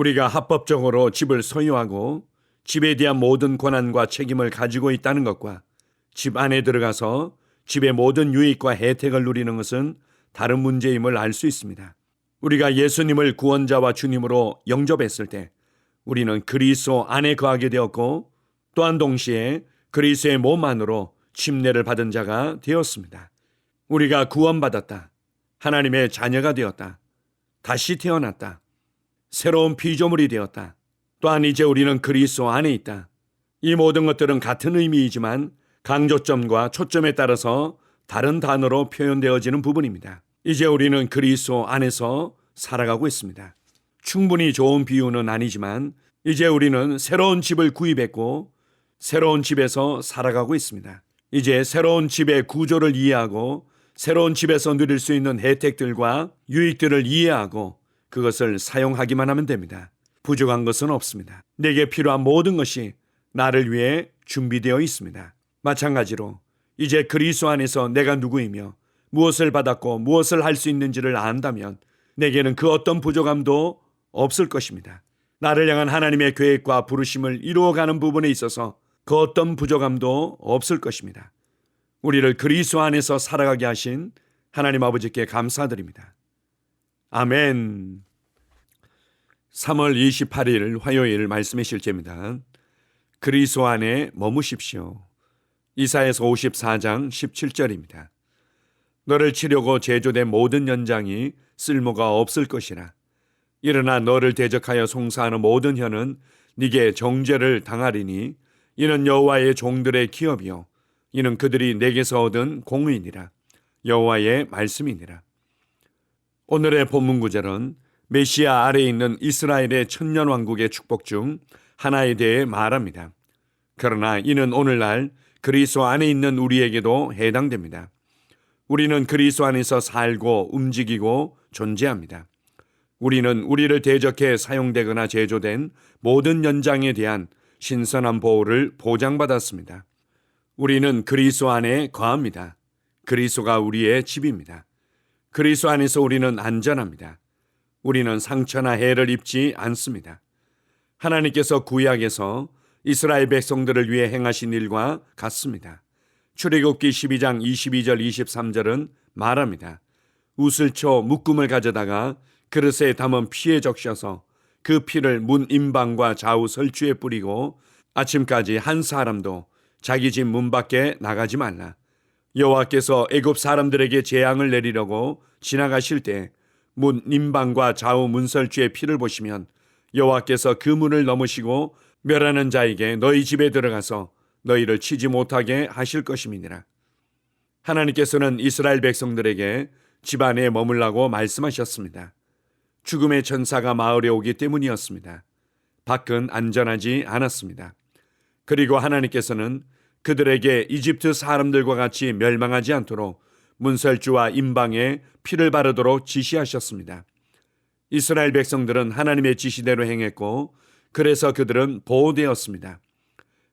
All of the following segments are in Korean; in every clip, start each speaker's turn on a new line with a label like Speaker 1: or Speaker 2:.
Speaker 1: 우리가 합법적으로 집을 소유하고 집에 대한 모든 권한과 책임을 가지고 있다는 것과 집 안에 들어가서 집의 모든 유익과 혜택을 누리는 것은 다른 문제임을 알 수 있습니다. 우리가 예수님을 구원자와 주님으로 영접했을 때 우리는 그리스도 안에 거하게 되었고, 또한 동시에 그리스도의 몸 안으로 침례를 받은 자가 되었습니다. 우리가 구원받았다. 하나님의 자녀가 되었다. 다시 태어났다. 새로운 피조물이 되었다. 또한 이제 우리는 그리스도 안에 있다. 이 모든 것들은 같은 의미이지만 강조점과 초점에 따라서 다른 단어로 표현되어지는 부분입니다. 이제 우리는 그리스도 안에서 살아가고 있습니다. 충분히 좋은 비유는 아니지만 이제 우리는 새로운 집을 구입했고 새로운 집에서 살아가고 있습니다. 이제 새로운 집의 구조를 이해하고 새로운 집에서 누릴 수 있는 혜택들과 유익들을 이해하고 그것을 사용하기만 하면 됩니다. 부족한 것은 없습니다. 내게 필요한 모든 것이 나를 위해 준비되어 있습니다. 마찬가지로 이제 그리스도 안에서 내가 누구이며 무엇을 받았고 무엇을 할 수 있는지를 안다면 내게는 그 어떤 부족함도 없을 것입니다. 나를 향한 하나님의 계획과 부르심을 이루어가는 부분에 있어서 그 어떤 부족함도 없을 것입니다. 우리를 그리스도 안에서 살아가게 하신 하나님 아버지께 감사드립니다. 아멘. 3월 28일 화요일 말씀의 실제입니다. 그리스도 안에 머무십시오. 이사야서 54장 17절입니다. 너를 치려고 제조된 모든 연장이 쓸모가 없을 것이라. 일어나 너를 대적하여 송사하는 모든 혀는 네게 정죄를 당하리니 이는 여호와의 종들의 기업이요 이는 그들이 내게서 얻은 공의니라. 여호와의 말씀이니라. 오늘의 본문 구절은 메시아 아래에 있는 이스라엘의 천년 왕국의 축복 중 하나에 대해 말합니다. 그러나 이는 오늘날 그리스도 안에 있는 우리에게도 해당됩니다. 우리는 그리스도 안에서 살고 움직이고 존재합니다. 우리는 우리를 대적해 사용되거나 제조된 모든 연장에 대한 신선한 보호를 보장받았습니다. 우리는 그리스도 안에 거합니다. 그리스도가 우리의 집입니다. 그리스도 안에서 우리는 안전합니다. 우리는 상처나 해를 입지 않습니다. 하나님께서 구약에서 이스라엘 백성들을 위해 행하신 일과 같습니다. 출애굽기 12장 22절 23절은 말합니다. 우슬초 묶음을 가져다가 그릇에 담은 피에 적셔서 그 피를 문 임방과 좌우 설주에 뿌리고 아침까지 한 사람도 자기 집 문 밖에 나가지 말라. 여호와께서 애굽 사람들에게 재앙을 내리려고 지나가실 때 문 임방과 좌우 문설주의 피를 보시면 여호와께서 그 문을 넘으시고 멸하는 자에게 너희 집에 들어가서 너희를 치지 못하게 하실 것임이니라. 하나님께서는 이스라엘 백성들에게 집 안에 머물라고 말씀하셨습니다. 죽음의 천사가 마을에 오기 때문이었습니다. 밖은 안전하지 않았습니다. 그리고 하나님께서는 그들에게 이집트 사람들과 같이 멸망하지 않도록 문설주와 임방에 피를 바르도록 지시하셨습니다. 이스라엘 백성들은 하나님의 지시대로 행했고 그래서 그들은 보호되었습니다.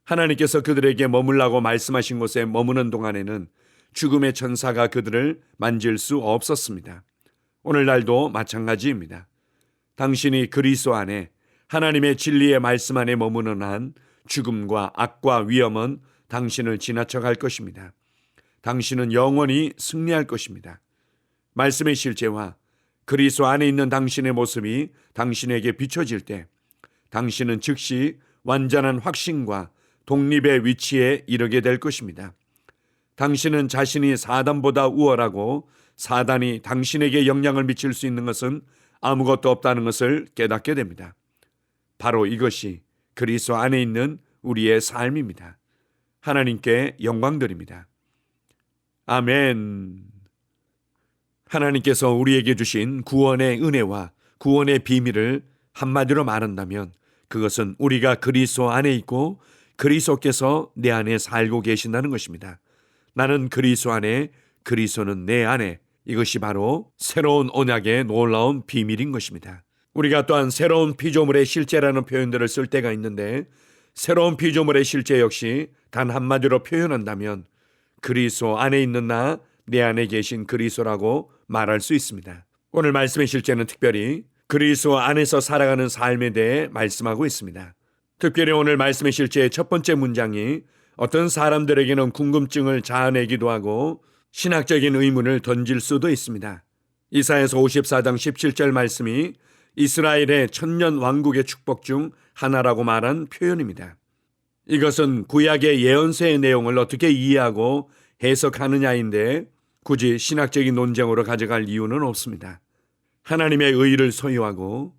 Speaker 1: 하나님께서 그들에게 머물라고 말씀하신 곳에 머무는 동안에는 죽음의 천사가 그들을 만질 수 없었습니다. 오늘날도 마찬가지입니다. 당신이 그리스도 안에 하나님의 진리의 말씀 안에 머무는 한 죽음과 악과 위험은 당신을 지나쳐갈 것입니다. 당신은 영원히 승리할 것입니다. 말씀의 실제와 그리스도 안에 있는 당신의 모습이 당신에게 비춰질 때 당신은 즉시 완전한 확신과 독립의 위치에 이르게 될 것입니다. 당신은 자신이 사단보다 우월하고 사단이 당신에게 영향을 미칠 수 있는 것은 아무것도 없다는 것을 깨닫게 됩니다. 바로 이것이 그리스도 안에 있는 우리의 삶입니다. 하나님께 영광드립니다. 아멘. 하나님께서 우리에게 주신 구원의 은혜와 구원의 비밀을 한마디로 말한다면 그것은 우리가 그리스도 안에 있고 그리스도께서 내 안에 살고 계신다는 것입니다. 나는 그리스도 안에, 그리스도는 내 안에. 이것이 바로 새로운 언약의 놀라운 비밀인 것입니다. 우리가 또한 새로운 피조물의 실제라는 표현들을 쓸 때가 있는데 새로운 피조물의 실제 역시 단 한마디로 표현한다면 그리스도 안에 있는 나, 내 안에 계신 그리스도라고 말할 수 있습니다. 오늘 말씀의 실제는 특별히 그리스도 안에서 살아가는 삶에 대해 말씀하고 있습니다. 특별히 오늘 말씀의 실제의 첫 번째 문장이 어떤 사람들에게는 궁금증을 자아내기도 하고 신학적인 의문을 던질 수도 있습니다. 이사야서 54장 17절 말씀이 이스라엘의 천년 왕국의 축복 중 하나라고 말한 표현입니다. 이것은 구약의 예언서의 내용을 어떻게 이해하고 해석하느냐인데 굳이 신학적인 논쟁으로 가져갈 이유는 없습니다. 하나님의 의를 소유하고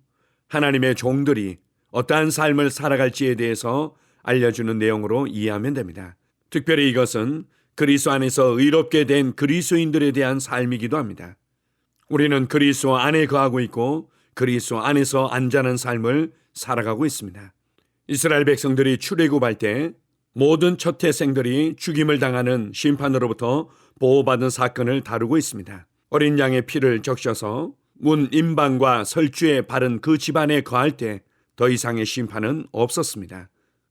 Speaker 1: 하나님의 종들이 어떠한 삶을 살아갈지에 대해서 알려주는 내용으로 이해하면 됩니다. 특별히 이것은 그리스도 안에서 의롭게 된 그리스도인들에 대한 삶이기도 합니다. 우리는 그리스도 안에 거하고 있고 그리스도 안에서 안전한 삶을 살아가고 있습니다. 이스라엘 백성들이 출애굽할 때 모든 첫 태생들이 죽임을 당하는 심판으로부터 보호받은 사건을 다루고 있습니다. 어린 양의 피를 적셔서 문 임방과 설주에 바른 그 집안에 거할 때 더 이상의 심판은 없었습니다.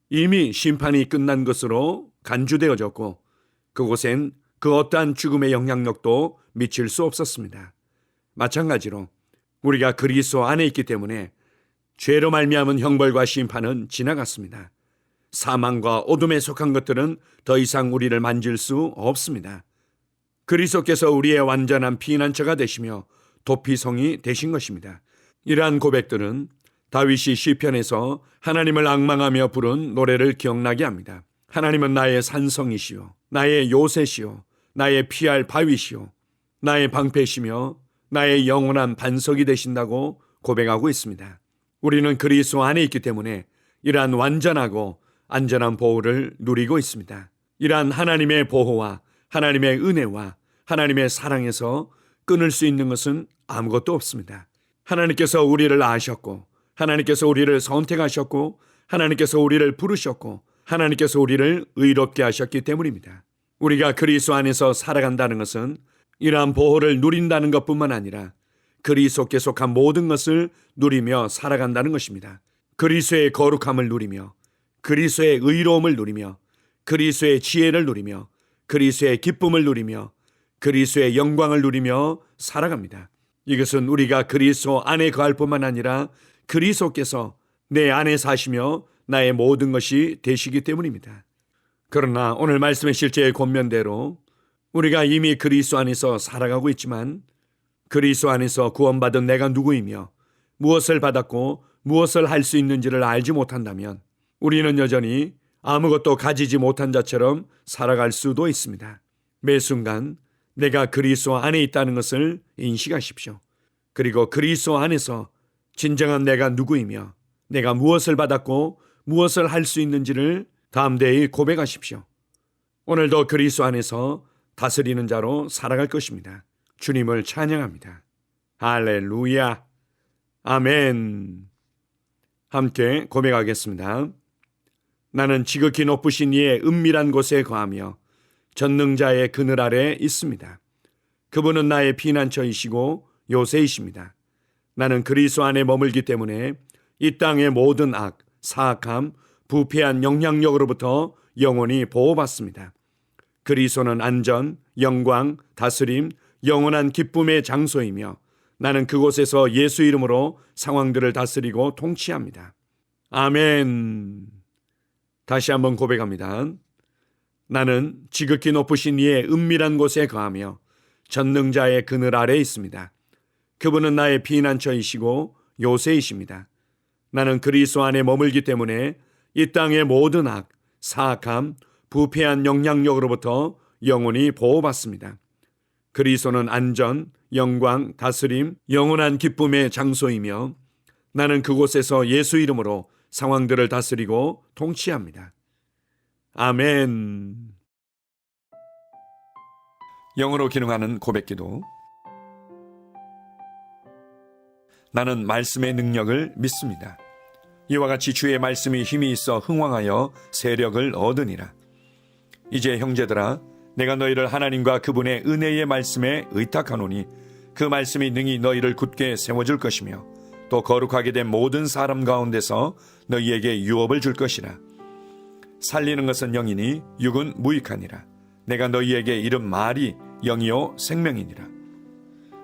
Speaker 1: 이미 심판이 끝난 것으로 간주되어졌고 그곳엔 그 어떠한 죽음의 영향력도 미칠 수 없었습니다. 마찬가지로 우리가 그리스도 안에 있기 때문에 죄로 말미암은 형벌과 심판은 지나갔습니다. 사망과 어둠에 속한 것들은 더 이상 우리를 만질 수 없습니다. 그리스도께서 우리의 완전한 피난처가 되시며 도피성이 되신 것입니다. 이러한 고백들은 다윗이 시편에서 하나님을 앙망하며 부른 노래를 기억나게 합니다. 하나님은 나의 산성이시요 나의 요새시요 나의 피할 바위시요 나의 방패시며 나의 영원한 반석이 되신다고 고백하고 있습니다. 우리는 그리스도 안에 있기 때문에 이러한 완전하고 안전한 보호를 누리고 있습니다. 이러한 하나님의 보호와 하나님의 은혜와 하나님의 사랑에서 끊을 수 있는 것은 아무것도 없습니다. 하나님께서 우리를 아셨고 하나님께서 우리를 선택하셨고 하나님께서 우리를 부르셨고 하나님께서 우리를 의롭게 하셨기 때문입니다. 우리가 그리스도 안에서 살아간다는 것은 이러한 보호를 누린다는 것뿐만 아니라 그리스도께 속한 모든 것을 누리며 살아간다는 것입니다. 그리스도의 거룩함을 누리며 그리스도의 의로움을 누리며 그리스도의 지혜를 누리며 그리스도의 기쁨을 누리며 그리스도의 영광을 누리며 살아갑니다. 이것은 우리가 그리스도 안에 거할 뿐만 아니라 그리스도께서 내 안에 사시며 나의 모든 것이 되시기 때문입니다. 그러나 오늘 말씀의 실제의 권면대로 우리가 이미 그리스도 안에서 살아가고 있지만 그리스도 안에서 구원받은 내가 누구이며 무엇을 받았고 무엇을 할 수 있는지를 알지 못한다면 우리는 여전히 아무것도 가지지 못한 자처럼 살아갈 수도 있습니다. 매 순간 내가 그리스도 안에 있다는 것을 인식하십시오. 그리고 그리스도 안에서 진정한 내가 누구이며 내가 무엇을 받았고 무엇을 할 수 있는지를 담대히 고백하십시오. 오늘도 그리스도 안에서 다스리는 자로 살아갈 것입니다. 주님을 찬양합니다. 할렐루야. 아멘. 함께 고백하겠습니다. 나는 지극히 높으신 이의 은밀한 곳에 거하며 전능자의 그늘 아래 있습니다. 그분은 나의 피난처이시고 요새이십니다. 나는 그리스도 안에 머물기 때문에 이 땅의 모든 악, 사악함, 부패한 영향력으로부터 영원히 보호받습니다. 그리스도는 안전, 영광, 다스림, 영원한 기쁨의 장소이며 나는 그곳에서 예수 이름으로 상황들을 다스리고 통치합니다. 아멘. 다시 한번 고백합니다. 나는 지극히 높으신 이의 은밀한 곳에 거하며 전능자의 그늘 아래 있습니다. 그분은 나의 피난처이시고 요새이십니다. 나는 그리스도 안에 머물기 때문에 이 땅의 모든 악, 사악함, 부패한 영향력으로부터 영원히 보호받습니다. 그리스도는 안전, 영광, 다스림, 영원한 기쁨의 장소이며 나는 그곳에서 예수 이름으로 상황들을 다스리고 통치합니다. 아멘. 영어로 기능하는 고백기도. 나는 말씀의 능력을 믿습니다. 이와 같이 주의 말씀이 힘이 있어 흥왕하여 세력을 얻으니라. 이제 형제들아, 내가 너희를 하나님과 그분의 은혜의 말씀에 의탁하노니 그 말씀이 능히 너희를 굳게 세워줄 것이며 또 거룩하게 된 모든 사람 가운데서 너희에게 유업을 줄 것이라. 살리는 것은 영이니 육은 무익하니라. 내가 너희에게 이른 말이 영이요 생명이니라.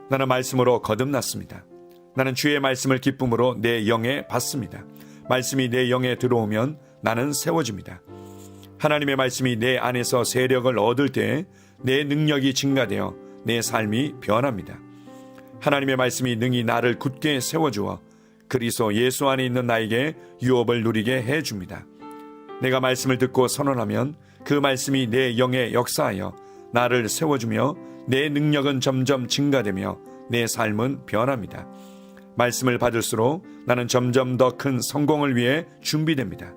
Speaker 1: 나는 말씀으로 거듭났습니다. 나는 주의 말씀을 기쁨으로 내 영에 받습니다. 말씀이 내 영에 들어오면 나는 세워집니다. 하나님의 말씀이 내 안에서 세력을 얻을 때 내 능력이 증가되어 내 삶이 변합니다. 하나님의 말씀이 능히 나를 굳게 세워주어 그리스도 예수 안에 있는 나에게 유업을 누리게 해줍니다. 내가 말씀을 듣고 선언하면 그 말씀이 내 영에 역사하여 나를 세워주며 내 능력은 점점 증가되며 내 삶은 변합니다. 말씀을 받을수록 나는 점점 더 큰 성공을 위해 준비됩니다.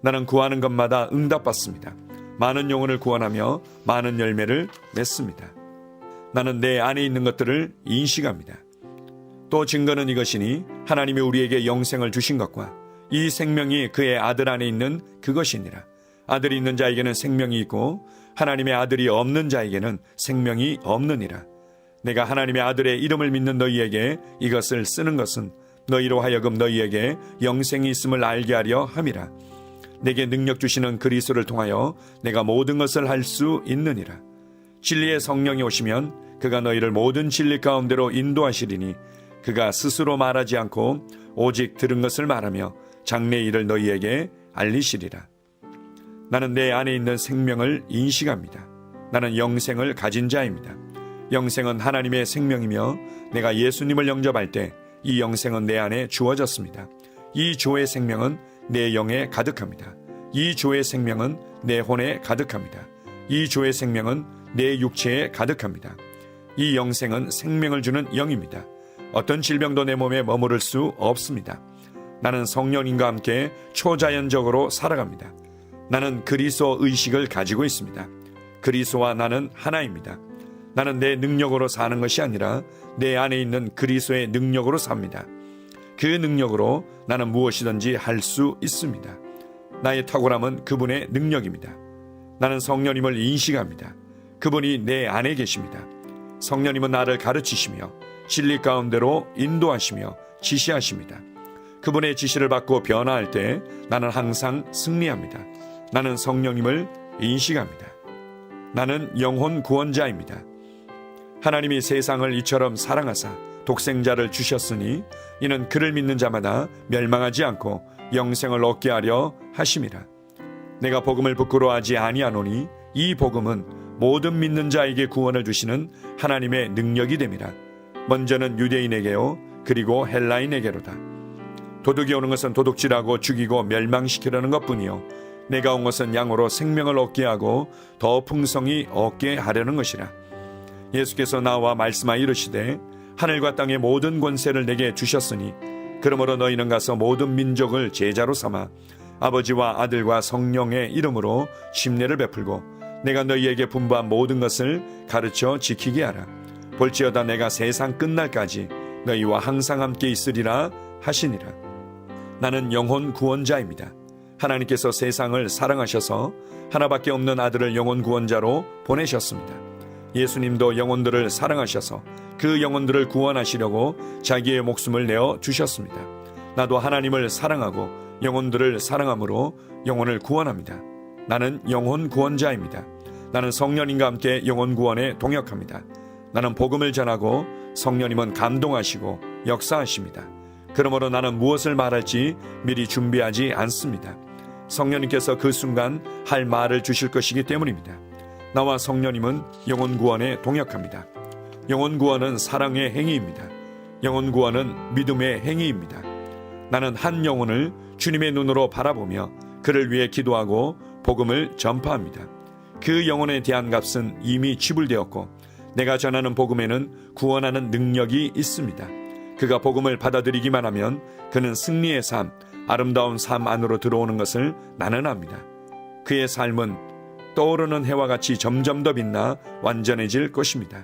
Speaker 1: 나는 구하는 것마다 응답받습니다. 많은 영혼을 구원하며 많은 열매를 맺습니다. 나는 내 안에 있는 것들을 인식합니다. 또 증거는 이것이니 하나님이 우리에게 영생을 주신 것과 이 생명이 그의 아들 안에 있는 그것이니라. 아들이 있는 자에게는 생명이 있고 하나님의 아들이 없는 자에게는 생명이 없느니라. 내가 하나님의 아들의 이름을 믿는 너희에게 이것을 쓰는 것은 너희로 하여금 너희에게 영생이 있음을 알게 하려 함이라. 내게 능력 주시는 그리스도를 통하여 내가 모든 것을 할 수 있느니라. 진리의 성령이 오시면 그가 너희를 모든 진리 가운데로 인도하시리니 그가 스스로 말하지 않고 오직 들은 것을 말하며 장래 일을 너희에게 알리시리라. 나는 내 안에 있는 생명을 인식합니다. 나는 영생을 가진 자입니다. 영생은 하나님의 생명이며 내가 예수님을 영접할 때 이 영생은 내 안에 주어졌습니다. 이 조의 생명은 내 영에 가득합니다. 이 조의 생명은 내 혼에 가득합니다. 이 조의 생명은 내 육체에 가득합니다. 이 영생은 생명을 주는 영입니다. 어떤 질병도 내 몸에 머무를 수 없습니다. 나는 성령님과 함께 초자연적으로 살아갑니다. 나는 그리스도 의식을 가지고 있습니다. 그리스도와 나는 하나입니다. 나는 내 능력으로 사는 것이 아니라 내 안에 있는 그리스도의 능력으로 삽니다. 그 능력으로 나는 무엇이든지 할 수 있습니다. 나의 탁월함은 그분의 능력입니다. 나는 성령님을 인식합니다. 그분이 내 안에 계십니다. 성령님은 나를 가르치시며 진리 가운데로 인도하시며 지시하십니다. 그분의 지시를 받고 변화할 때 나는 항상 승리합니다. 나는 성령님을 인식합니다. 나는 영혼 구원자입니다. 하나님이 세상을 이처럼 사랑하사 독생자를 주셨으니 이는 그를 믿는 자마다 멸망하지 않고 영생을 얻게 하려 하심이라. 내가 복음을 부끄러워하지 아니하노니 이 복음은 모든 믿는 자에게 구원을 주시는 하나님의 능력이 됨이라. 먼저는 유대인에게요 그리고 헬라인에게로다. 도둑이 오는 것은 도둑질하고 죽이고 멸망시키려는 것뿐이요 내가 온 것은 양으로 생명을 얻게 하고 더 풍성히 얻게 하려는 것이라. 예수께서 나와 말씀하여 이르시되 하늘과 땅의 모든 권세를 내게 주셨으니 그러므로 너희는 가서 모든 민족을 제자로 삼아 아버지와 아들과 성령의 이름으로 침례를 베풀고 내가 너희에게 분부한 모든 것을 가르쳐 지키게 하라. 볼지어다 내가 세상 끝날까지 너희와 항상 함께 있으리라 하시니라. 나는 영혼 구원자입니다. 하나님께서 세상을 사랑하셔서 하나밖에 없는 아들을 영혼 구원자로 보내셨습니다. 예수님도 영혼들을 사랑하셔서 그 영혼들을 구원하시려고 자기의 목숨을 내어 주셨습니다. 나도 하나님을 사랑하고 영혼들을 사랑함으로 영혼을 구원합니다. 나는 영혼 구원자입니다. 나는 성령님과 함께 영혼 구원에 동역합니다. 나는 복음을 전하고 성령님은 감동하시고 역사하십니다. 그러므로 나는 무엇을 말할지 미리 준비하지 않습니다. 성령님께서 그 순간 할 말을 주실 것이기 때문입니다. 나와 성령님은 영혼 구원에 동역합니다. 영혼 구원은 사랑의 행위입니다. 영혼 구원은 믿음의 행위입니다. 나는 한 영혼을 주님의 눈으로 바라보며 그를 위해 기도하고 복음을 전파합니다. 그 영혼에 대한 값은 이미 지불되었고 내가 전하는 복음에는 구원하는 능력이 있습니다. 그가 복음을 받아들이기만 하면 그는 승리의 삶, 아름다운 삶 안으로 들어오는 것을 나는 압니다. 그의 삶은 떠오르는 해와 같이 점점 더 빛나 완전해질 것입니다.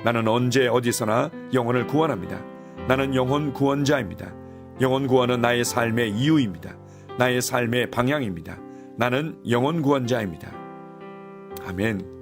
Speaker 1: 나는 언제 어디서나 영혼을 구원합니다. 나는 영혼 구원자입니다. 영혼 구원은 나의 삶의 이유입니다. 나의 삶의 방향입니다. 나는 영혼 구원자입니다. 아멘.